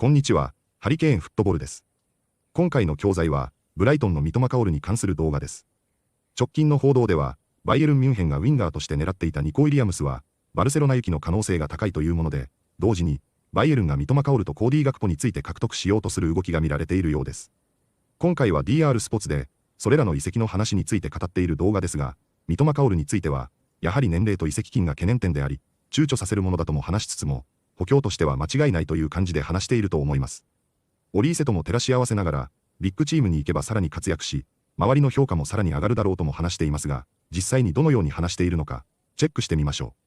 こんにちは、ハリケーンフットボールです。今回の教材は、ブライトンの三笘薫に関する動画です。直近の報道では、バイエルンミュンヘンがウィンガーとして狙っていたニコ・ウィリアムスは、バルセロナ行きの可能性が高いというもので、同時に、バイエルンが三笘薫とコーディー・ガクポについて獲得しようとする動きが見られているようです。今回は DR スポーツで、それらの移籍の話について語っている動画ですが、三笘薫については、やはり年齢と移籍金が懸念点であり、躊躇させるものだとも話しつつも、補強としては間違いないという感じで話していると思います。オリーセとも照らし合わせながら、ビッグチームに行けばさらに活躍し、周りの評価もさらに上がるだろうとも話していますが、実際にどのように話しているのか、チェックしてみましょう。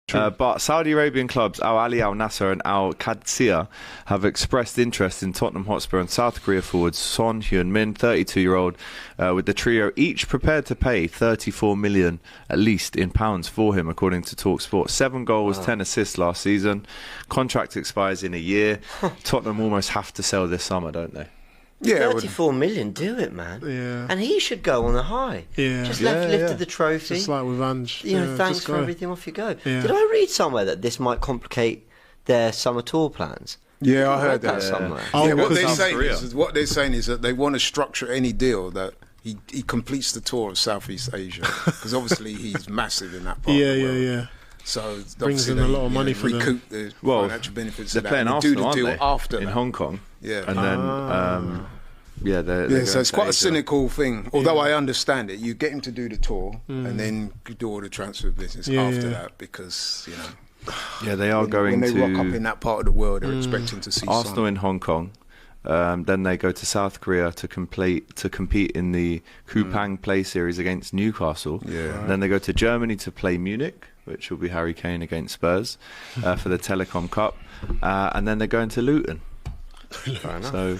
But Saudi Arabian clubs Al Ahly, Al Nassr and Al Qadsiya have expressed interest in Tottenham Hotspur and South Korea forwards Son Heung-min, 32-year-old, with the trio each prepared to pay 34 million at least in pounds for him, according to TalkSport. 7 goals, 10 assists last season. Contract expires in a year. Tottenham almost have to sell this summer, don't they? Yeah, 34 million, do it, man. Yeah. And he should go on the high. Yeah. Just lifted the trophy. Just like with Ange. You know, thanks for everything, off you go. Yeah. Did I read somewhere that this might complicate their summer tour plans? Yeah, I heard that somewhere. Oh, yeah, what they're saying is that they want to structure any deal that he completes the tour of Southeast Asia, because obviously he's massive in that part of the world. Yeah. So brings in a lot of money for them. Recoup the financial benefits they're of that. Playing and Arsenal, do the deal after in that. Hong Kong. Yeah. And then so it's quite a cynical thing. Although I understand it, you get him to do the tour and then do all the transfer business after that, because you know. Yeah, they are going when they to rock up in that part of the world, they're expecting to see Arsenal sun. in Hong Kong. Then they go to South Korea to compete in the Kupang Play Series against Newcastle. Yeah. Then they go to Germany to play Munich, which will be Harry Kane against Spurs for the Telecom Cup. And then they're going to Luton. So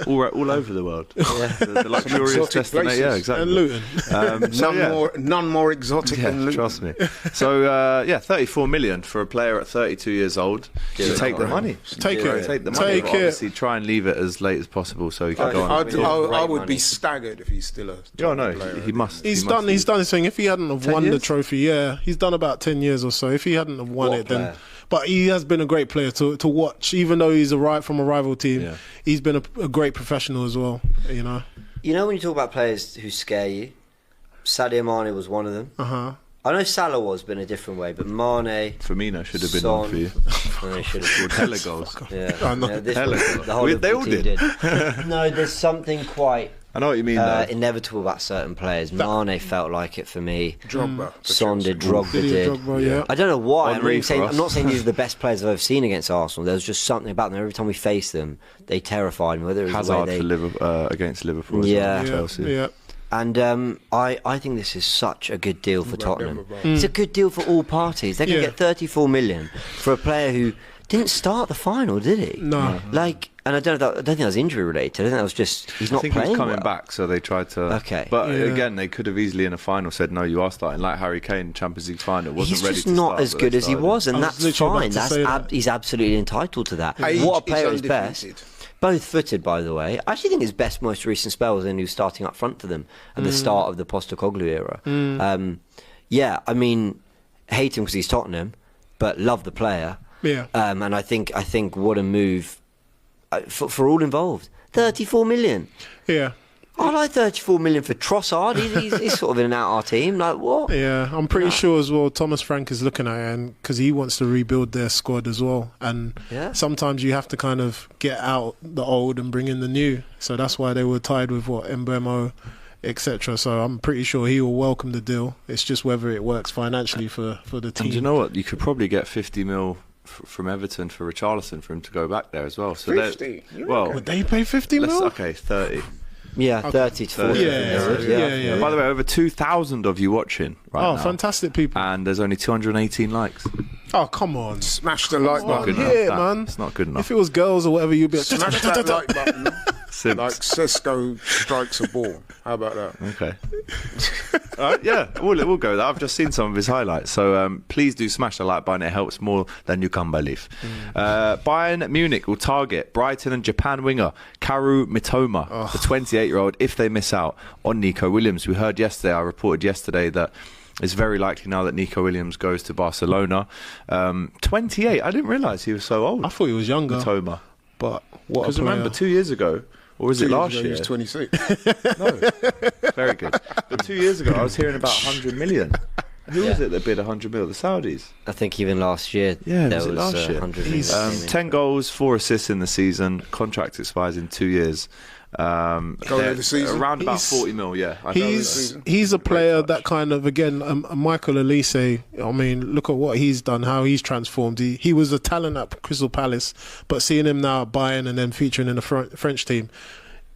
all over the world. The luxurious destination. Yeah, exactly. And Luton. None more exotic than Luton. Trust me. So 34 million for a player at 32 years old. You take the money. Take it. Take the money. But obviously, try and leave it as late as possible so he can go on. I would be staggered if he's still a. He must. He's done his thing. If he hadn't have won the trophy, he's done about 10 years or so. If he hadn't have won it, then. But he has been a great player to watch, even though he's from a rival team. Yeah. He's been a great professional as well, you know. You know when you talk about players who scare you, Sadio Mane was one of them. I know Salah was, but in a different way. But Mane, Firmino should have been one for you. No, he should have scored hella goals. The whole they all team did. No, there's something quite. I know what you mean. Inevitable about certain players. Mane felt like it for me. Drogba. Son did. Drogba did. Yeah. I don't know why. I'm not saying these are the best players I've ever seen against Arsenal. There was just something about them. Every time we faced them, they terrified me. Whether it was Hazard the way they against Liverpool. Chelsea. Yeah. And I think this is such a good deal for Tottenham. It's a good deal for all parties. They can get 34 million for a player who didn't start the final, did he? No. And I don't think that was injury related. I think that was just he's not playing. I think he was coming back, so they tried to. Okay. But again, they could have easily in a final said, "No, you are starting." Like Harry Kane, Champions League final, wasn't he's ready just to start. Not as good as he was, and that's fine. That. He's absolutely entitled to that. Age what a player is is best. Both footed, by the way. I actually think his best, most recent spell was when he was starting up front for them at the start of the Postecoglou era. I mean, hate him because he's Tottenham, but love the player. Yeah. And I think what a move for all involved. 34 million. Yeah. I like 34 million for Trossard. He's sort of in and out of our team. Like, what? Yeah, I'm pretty sure as well Thomas Frank is looking at it because he wants to rebuild their squad as well. And sometimes you have to kind of get out the old and bring in the new. So that's why they were tied with Mbeumo, etc. So I'm pretty sure he will welcome the deal. It's just whether it works financially for the team. And you know what? You could probably get 50 mil from Everton for Richarlison for him to go back there as well. So 50? Would they pay 50 mil? Okay, 30. Yeah, 30 to 40. Yeah. By the way, over 2,000 of you watching right now. Oh, fantastic people. And there's only 218 likes. Oh, come on. Smash the like button. Man. It's not good enough. If it was girls or whatever, you'd be like... Smash that like button. Like Sesko strikes a ball. How about that? Okay. All right, yeah, we'll go with that. I've just seen some of his highlights. So please do smash the like button. It helps more than you can believe. Bayern Munich will target Brighton and Japan winger Kaoru Mitoma, the 28-year-old, if they miss out on Nico Williams. We heard yesterday, I reported yesterday that it's very likely now that Nico Williams goes to Barcelona. 28. I didn't realise he was so old. I thought he was younger. Matoma. But what? Because remember, 2 years ago, or was it last year? He was 26. No. Very good. But 2 years ago, I was hearing about 100 million. Who was it that bid 100 mil? The Saudis. I think even last year, Yeah, there was it last year? 100 million. 10 goals, 4 assists in the season. Contract expires in 2 years. Goal of the season? Around about 40 mil, yeah. He's a player that kind of, again, Michael Elise, I mean, look at what he's done, how he's transformed. He was a talent at Crystal Palace, but seeing him now at Bayern and then featuring in the French team,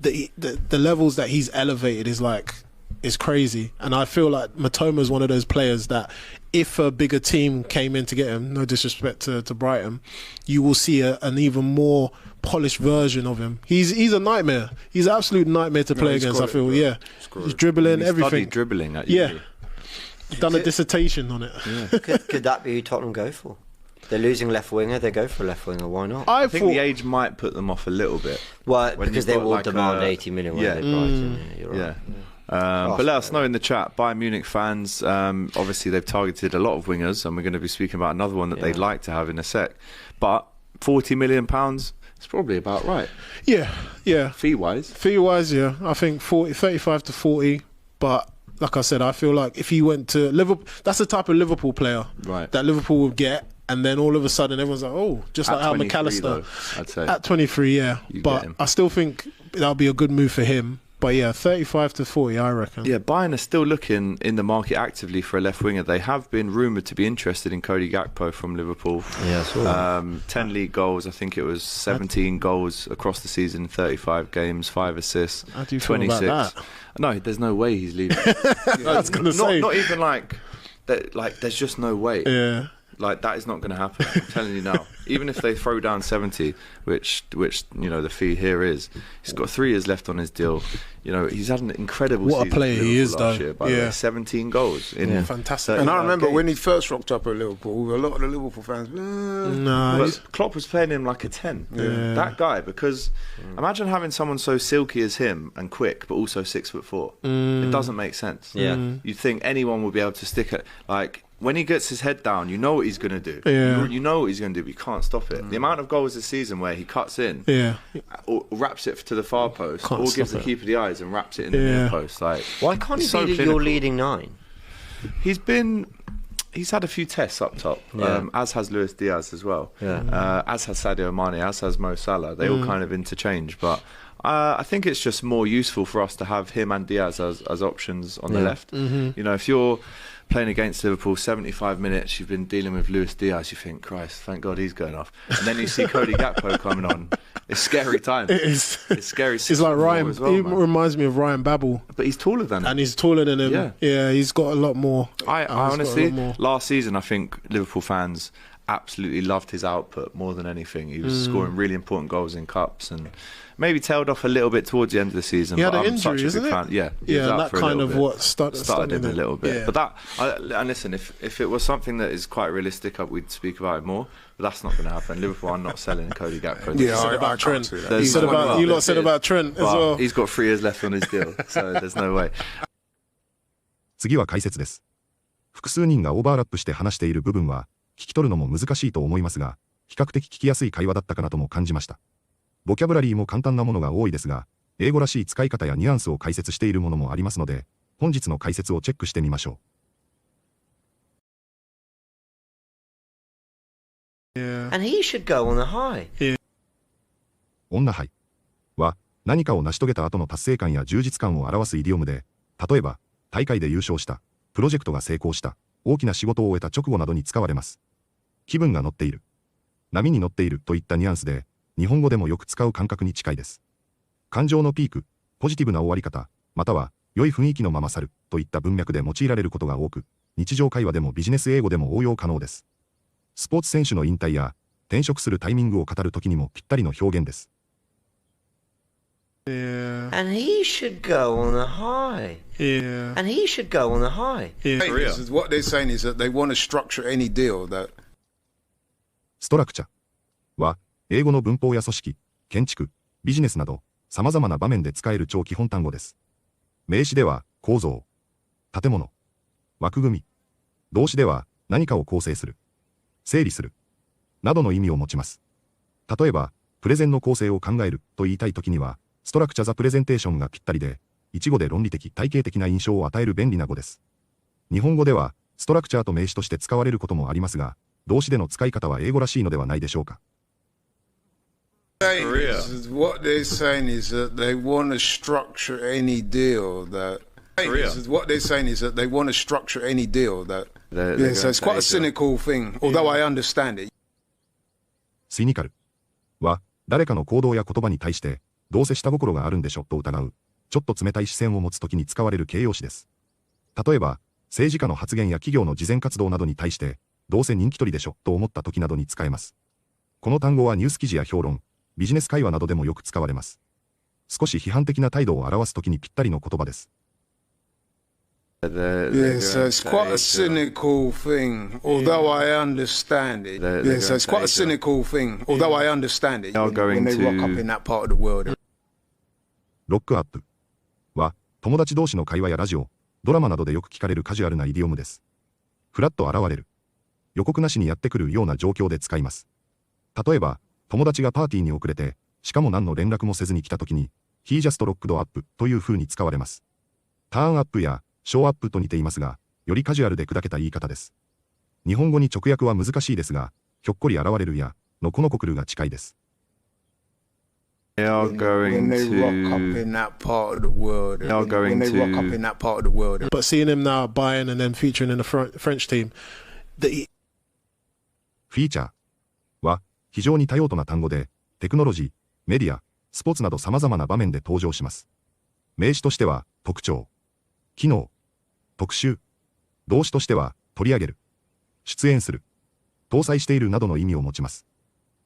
the levels that he's elevated is crazy. And I feel like Matoma is one of those players that if a bigger team came in to get him, no disrespect to Brighton, you will see an even more polished version of him. He's a nightmare. He's an absolute nightmare to play against, I feel. Yeah. He's dribbling, everything. Studied dribbling at yeah. Done a dissertation on it. Yeah. could that be who Tottenham go for? They're losing left winger, they go for a left winger, why not? I think the age might put them off a little bit. Well, because they will demand 80 million when they Brighton. Yeah, you're right. But let us know in the chat. Bayern Munich fans, obviously they've targeted a lot of wingers, and we're going to be speaking about another one that they'd like to have in a sec. But £40 million, it's probably about right. Yeah. Fee-wise, yeah. I think 35 to 40. But like I said, I feel like if he went to Liverpool, that's the type of Liverpool player that Liverpool would get. And then all of a sudden, everyone's like, oh, just like Al McAllister. Though, I'd say. At 23, yeah. But I still think that'll be a good move for him. But yeah, 35 to 40, I reckon. Yeah, Bayern are still looking in the market actively for a left winger. They have been rumoured to be interested in Cody Gakpo from Liverpool. Yeah, I saw that. 10 league goals, I think it was 17 goals across the season, 35 games, 5 assists, How do you 26. feel about that? No, there's no way he's leaving. That's gonna say. Not even like that. Like, there's just no way. Yeah. Like, that is not going to happen. I'm telling you now. Even if they throw down 70, which you know the fee here is, he's got 3 years left on his deal. You know, he's had an incredible season. What a player he is, though. Year, by the way. 17 goals in fantastic. And I remember when he first rocked up at Liverpool, a lot of the Liverpool fans. But Klopp was playing him like a 10. Yeah. That guy, because imagine having someone so silky as him and quick, but also 6'4". It doesn't make sense. Yeah. You'd think anyone would be able to stick it. Like, when he gets his head down, you know what he's going to do. Yeah. You know what he's going to do, but you can't stop it. The amount of goals this season where he cuts in, or wraps it to the far post, or gives the keeper the eyes and wraps it in the near post. Like, why can't he so be your leading 9? He's had a few tests up top, as has Luis Diaz as well, as has Sadio Mane, as has Mo Salah. They all kind of interchange, but I think it's just more useful for us to have him and Diaz as options on the left. You know, if you're playing against Liverpool 75 minutes, you've been dealing with Luis Diaz, you think, Christ, thank God he's going off. And then you see Cody Gakpo coming on. It's scary time. It is. It's scary. It's like Ryan. As well, he man. reminds me of Ryan Babel. But he's taller than him. And he's taller than him. Yeah, he's got a lot more. I honestly, last season, I think Liverpool fans absolutely loved his output more than anything. He was scoring really important goals in cups and maybe tailed off a little bit towards the end of the season. He had but an injury, isn't it? Yeah, and that kind of what started him a little bit. Yeah. But and listen, if it was something that is quite realistic, we'd speak about it more. But that's not going to happen. Liverpool are not selling Cody Gakpo. Yeah, I about Trent. You lot said about Trent as well. He's got 3 years left on his deal, so there's no way. 次は解説です。複数人がオーバーラップして話している部分は聞き取るのも難しいと思いますが、比較的聞きやすい会話だったかなとも感じました。ボキャブラリーも簡単なものが多いですが、英語らしい使い方やニュアンスを解説しているものもありますので、本日の解説をチェックしてみましょう。And he should go on a high. オンナハイは何かを成し遂げた後の達成感や充実感を表すイディオムで、例えば大会で優勝した、プロジェクトが成功した、大きな仕事を終えた直後などに使われます。気分が乗っている、波に乗っているといったニュアンスで、日本語でもよく使う感覚に近いです。感情のピーク、ポジティブな終わり方、または良い雰囲気のまま去るといった文脈で用いられることが多く、日常会話でもビジネス英語でも応用可能です。スポーツ選手の引退や転職するタイミングを語るときにもぴったりの表現です。And he should go on a high. And he should go on a high. What they're saying is that they want to structure any deal that ストラクチャは英語の文法や組織、建築、ビジネスなど様々な場面で使える超基本単語です。名詞では構造、建物、枠組み、動詞では何かを構成する、整理する、などの意味を持ちます。例えば、プレゼンの構成を考えると言いたいときには、ストラクチャ・ザ・プレゼンテーションがぴったりで、一語で論理的、体系的な印象を与える便利な語です。日本語では、ストラクチャーと名詞として使われることもありますが、動詞での使い方は英語らしいのではないでしょうか。What they're saying is that they want to structure any deal that. What they're saying is that they want to structure any deal that. Yeah, so it's quite a cynical thing, although I understand it. シニカルは、誰かの行動や言葉に対して、どうせ下心があるんでしょと疑う、ちょっと冷たい視線を持つときに使われる形容詞です。例えば、政治家の発言や企業の慈善活動などに対して、どうせ人気取りでしょと思ったときなどに使えます。この単語はニュース記事や評論、ビジネス会話などでもよく使われます。少し批判的な態度を表すときにぴったりの言葉です。Yeah, so it's quite a cynical thing, although I understand it. Yeah, so it's quite a cynical thing, although I understand it. When they rock up in that part of the world. ロックアップは、友達同士の会話やラジオ、ドラマなどでよく聞かれるカジュアルなイディオムです。ふらっと現れる。予告なしにやってくるような状況で使います。例えば、友達がパーティーに遅れて、しかも何の連絡もせずに来たときに、He just locked up という風に使われます。ターンアップやショーアップと似ていますが、よりカジュアルで砕けた言い方です。日本語に直訳は難しいですが、ひょっこり現れるや、のこのこくるが近いです。They are going when they rock up in that part of the world. They are going when they rock up in that part of the world. But seeing him now buying and then featuring in the French team, フィーチャーは非常に多用途な単語で、テクノロジー、メディア、スポーツなど様々な場面で登場します。名詞としては特徴、機能、特集、動詞としては取り上げる、出演する、搭載しているなどの意味を持ちます。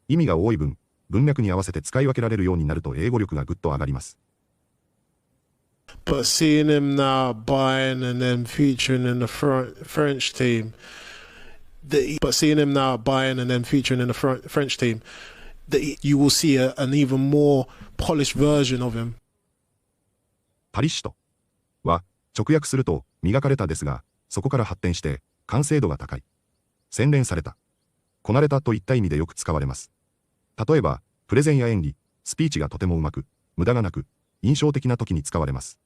意味が多い分、文脈に合わせて使い分けられるようになると英語力がぐっと上がります。But seeing him now buying and then featuring in the French team, but seeing him now buying and then featuring in the French team, you will see an even more polished version of him. パリッシュとは直訳すると磨かれたですが、そこから発展して完成度が高い、洗練された、こなれたといった意味でよく使われます。例えば、プレゼンや演技、スピーチがとてもうまく、無駄がなく、印象的な時に使われます。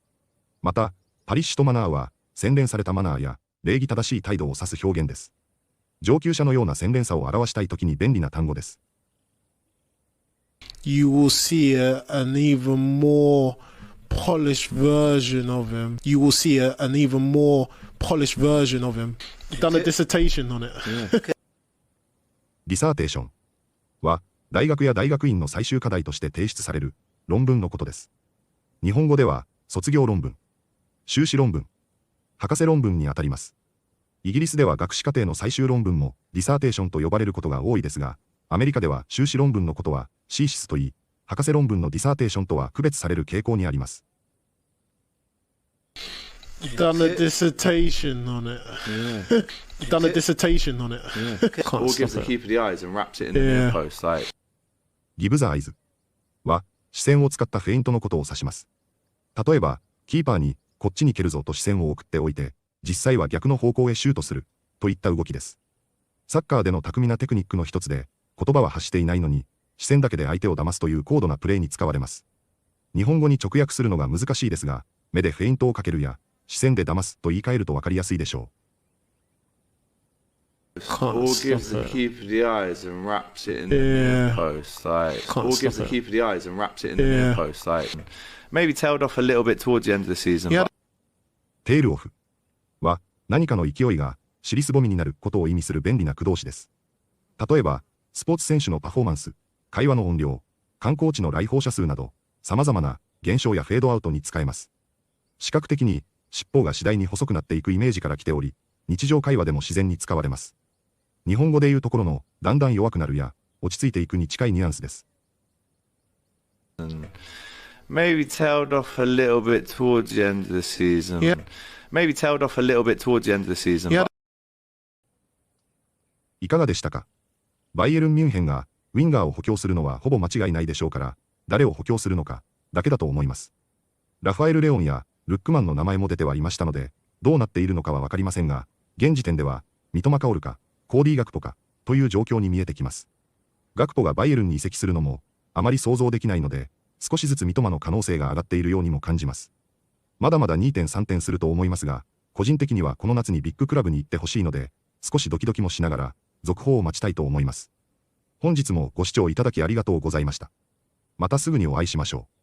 また、パリッシュとマナーは、洗練されたマナーや、礼儀正しい態度を指す表現です。上級者のような洗練さを表したい時に便利な単語です。You will see an even more polished version of him. You will see an even more polished version of him. Done a dissertation on it. リサーテーションは、大学や大学院の最終課題として提出される論文のことです。日本語では卒業論文、修士論文、博士論文にあたります。イギリスでは学士課程の最終論文もリサーテーションと呼ばれることが多いですが、アメリカでは修士論文のことはシーシスといい、博士論文のディサーテーションとは区別される傾向にあります。Done a dissertation on it. Done a dissertation on it. Or gives the keeper the eyes and wraps it in the near post. Like. ギブザアイズは視線を使ったフェイントのことを指します。例えば、キーパーにこっちに蹴るぞと視線を送っておいて、実際は逆の方向へシュートするといった動きです。サッカーでの巧みなテクニックの一つで、言葉は発していないのに、視線だけで相手を騙すという高度なプレーに使われます。日本語に直訳するのが難しいですが、目でフェイントをかけるや、視線で騙すと言い換えると分かりやすいでしょう。Or gives the keeper the eyes and wraps it in the near post. Like. Or gives the keeper the eyes and wraps it in the near post. Like. Maybe tailed off a little bit towards the end of the season. But... テールオフは何かの勢いが尻すぼみになることを意味する便利な駆動詞です。例えば、スポーツ選手のパフォーマンス、会話の音量、観光地の来訪者数など、様々な現象やフェードアウトに使えます。視覚的に尻尾が次第に細くなっていくイメージから来ており、日常会話でも自然に使われます。日本語でいうところのだんだん弱くなるや落ち着いていくに近いニュアンスです。Maybe tailed off a little bit towards the end of the season. Maybe tailed off a little bit towards the end of the season. いかがでしたか？バイエルン・ミュンヘンがウィンガーを補強するのはほぼ間違いないでしょうから、誰を補強するのかだけだと思います。ラファエル・レオンやルックマンの名前も出てはいましたので、どうなっているのかはわかりませんが、現時点では、三笘薫か、コーディー・ガクポか、という状況に見えてきます。ガクポがバイエルンに移籍するのも、あまり想像できないので、少しずつ三笘の可能性が上がっているようにも感じます。まだまだ 2.3 点すると思いますが、個人的にはこの夏にビッグクラブに行ってほしいので、少しドキドキもしながら、続報を待ちたいと思います。本日もご視聴いただきありがとうございました。またすぐにお会いしましょう。